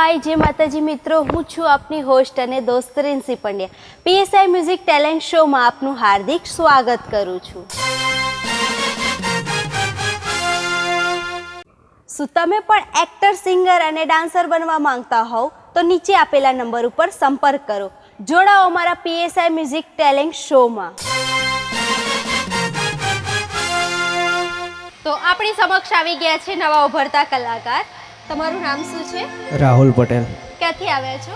हाय जय माताजी मित्रों, हूँ छूँ आपनी होस्ट अने दोस्त Rinsi Pandya. PSI music talent show में आपनु हार्दिक स्वागत करूँ छूँ। શું તમે પણ એક્ટર, સિંગર અને ડાન્સર બનવા માંગતા હોવ તો નીચે આપેલા નંબર ઉપર સંપર્ક કરો. જોડાઓ અમારા પીએસઆઈ મ્યુઝિક ટેલેન્ટ શોમાં. તો આપણી સમક્ષ આવી ગયા છે નવા ઉભરતા કલાકાર. તમારું નામ શું છે? રાહુલ પટેલ. ક્યાંથી આવ્યા છો?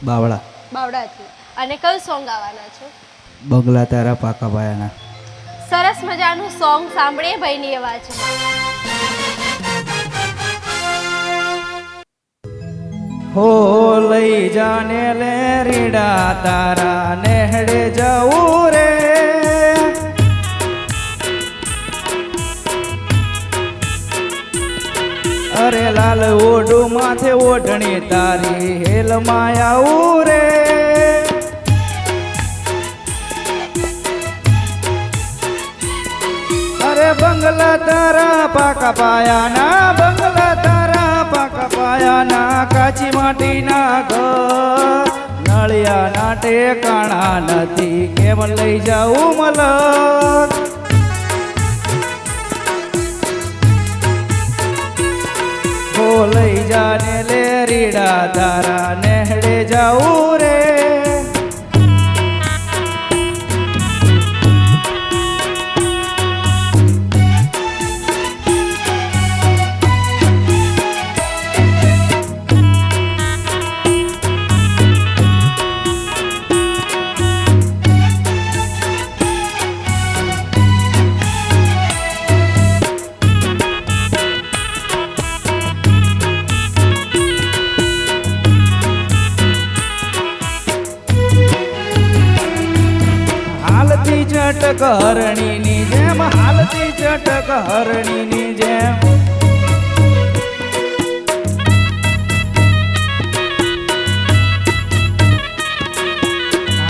બાવળા. બાવળાથી. અને કયું સોંગ ગાવાના છો? બંગલા તારા પાકા પાયાના. સરસ મજાનું સોંગ સાંભળીએ ભાઈની અવાજમાં. હો લઈ જાને લે રીડા તારા નેહડે જાવું રે. અરે લાલ ઓઢું માથે ઓઢણી તારી હેલ માયાવું રે. અરે બંગલા તારા પાકા પાયાના, બંગલા તારા પાકા પાયાના, કાચી માટીના ઘર નળિયા ના ટેકાણા નથી, કેમ લઈ જાઉં મલક. હો લઈ જાને લે રીડા તારા નેહડે જાઉં રે. ચટક હરણીની જેમ હાલતી ચટક હરણીની જેમ,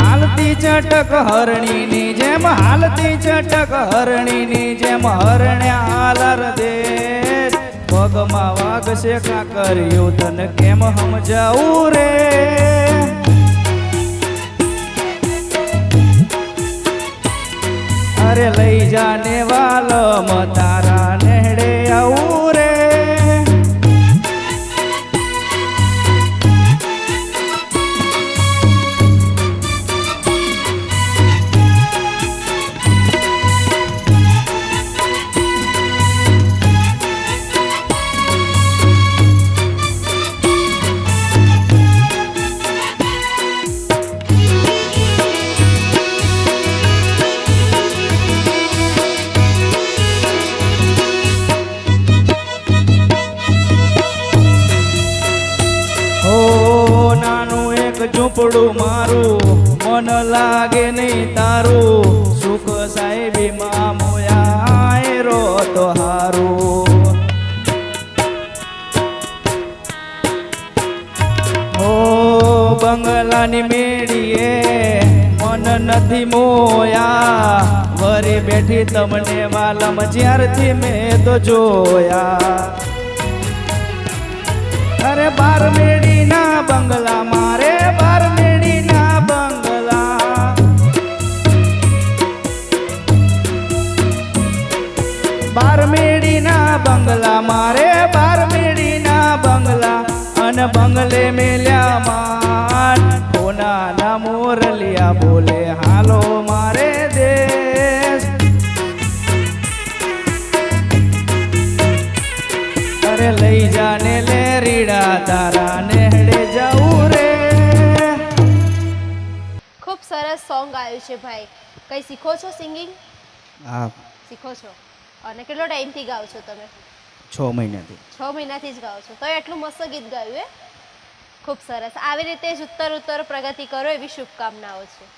હાલતી ચટક હરણીની જેમ, હાલતી ચટક હરણીની જેમ, હરણ્યા હાલર દેશ પગમાં વાગશે કાકરિયું, તને કેમ સમજાવું રે. અરે લઈ જાને વાલમ તારા નેહડે આવું રે. ઝૂંપડું મારું મન લાગે નહીં તારું, સુખ સાહેબીમાં મોયા રો તો હારું. ઓ બંગલાની મેળીએ મન નથી મોયા, વરે બેઠી તમને વાલમ જ્યારથી મેં તો જોયા. અરે બાર મેડીના બંગલા મારે, બાર મેડીના બંગલા, બાર મેડીના બંગલા મારે, બાર મેડીના બંગલા. અને બંગલે મેલ્યા માન કોનાના મોરલિયા બોલે હાલો મારે દેશ. અરે લઈ જાને લે રીડા તારા નેહડે જાઉં રે. ખૂબ સરસ સોંગ આવ્યું છે ભાઈ. કઈ શીખો છો સિંગિંગ? હા શીખો છો. અને કેટલો ટાઈમથી ગાઓ છો તમે? 6 મહિનાથી. 6 મહિનાથી જ ગાઓ છો તો એટલું મસ્ત ગીત ગાયું હે. ખૂબ સરસ. આવી રીતે જ ઉત્તર પ્રગતિ કરો એવી શુભકામનાઓ છે.